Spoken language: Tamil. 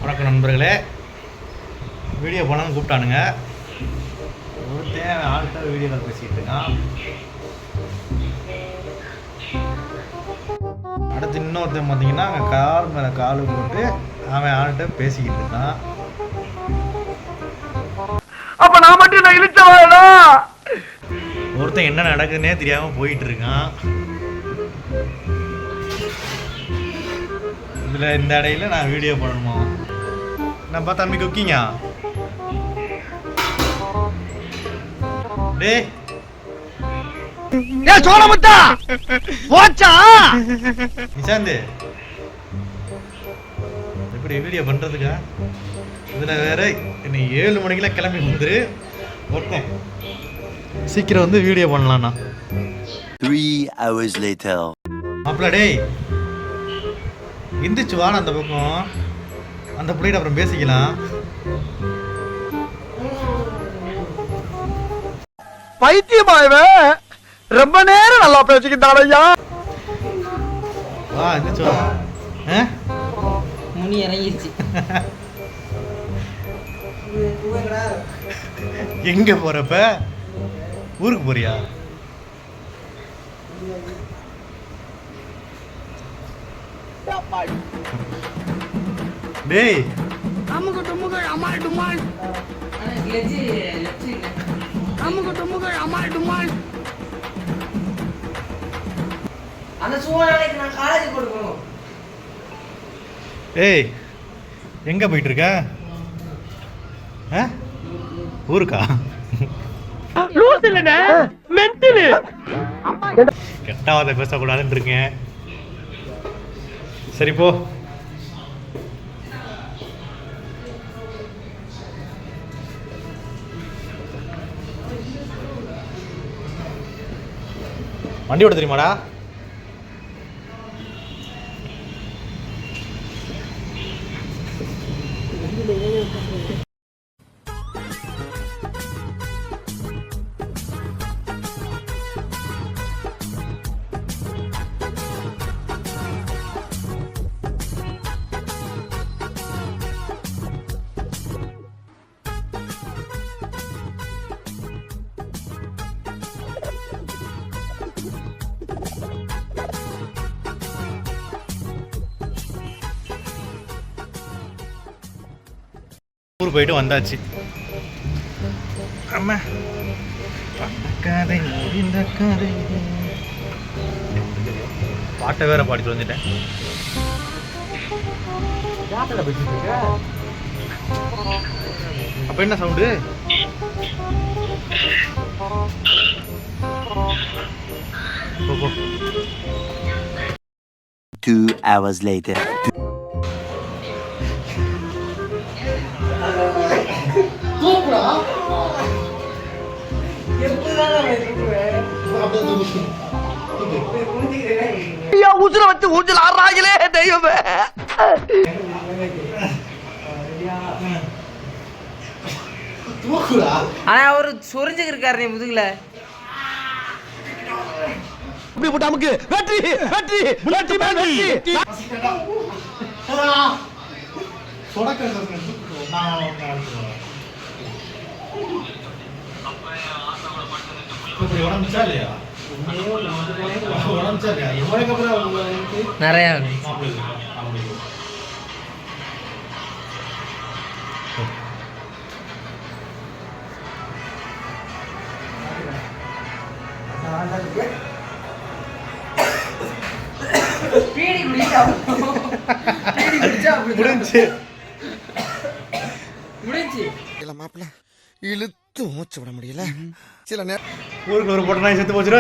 வணக்கம் நண்பர்களே. வீடியோ போனாலும் கூப்பிட்டானுங்க. ஒருத்தன் ஆள்கிட்ட வீடியோவில் பேசிக்கிட்டு இருக்கான். அடுத்து இன்னொருத்தன் பார்த்தீங்கன்னா அங்கே கால் மேலே கால் போட்டு அவன் ஆள்கிட்ட பேசிக்கிட்டு இருக்கான். அப்ப நான் மட்டும் நான் இழுச்சவாடா. ஒருத்தன் என்ன நடக்குதுன்னே தெரியாமல் போயிட்டு இருக்கான். இதில் இந்த இடையில நான் வீடியோ பண்ணணுமா? நான் பார்த்தா தம்பி குக்கிங்கா டே சோழமுத்தா போச்சா நிசாந்து எப்படி வீடியோ பண்றதுக்கா? இதுல வேற இன்னைக்கு 7 மணிக்கெல்லாம் கிளம்பி வந்துரு. ஒருத்தன் சீக்கிரம் வந்து வீடியோ பண்ணலாம்ண்ணா. 3 hours later. மாப்பிள்ள டேய் எந்திரிச்சு வாடா அந்த பக்கம். அந்த பிள்ளைகிட்ட அப்புறம் பேசிக்கலாம். பைத்தியமாயவே ரொம்ப நேரம் நல்லா பேசிக்கிட்டான் ஐயா. வா எந்திரிச்சு வா. முனி இறங்கிருச்சு. எங்க போறப்ப? ஊருக்கு போறியா? டேய் அமுக டுமுக அமால் டுமால் அமுக டுமுக அமால் டுமால். அந்த சூழ்நிலைக்கு நான் காலேஜ் கொடுக்கணும். ஏய் எங்க போயிட்டு இருக்க? ஊருக்கா? கெட்டாவதை பேசக்கூடாதுன்னு இருக்கேன். சரி போ. வண்டி ஓட தெரியுமாடா? ஊர் போயிட்டு வந்தாச்சு. அம்மா கதை முடிந்த கதை. பாட்டை வேற பாடிட்டு வந்துட்டேன். அப்ப என்ன சவுண்டு? போ 2 hours later. உசுர வச்சு ஊஞ்சல் ஆடுறாங்களே தெய்வமே. ஆனா அவரு சொரிஞ்சுக்கு இருக்காரு நீ முதுகுல. அப்படி போட்டு நமக்கு வெற்றி வெற்றி வெற்றி வெற்றி. நிறைய மாப்பிள்ள இழுத்து மூச்சு விட முடியல. சில நேரம் ஊருக்கு ஒரு பொட்டை நாய் செத்து போச்சு.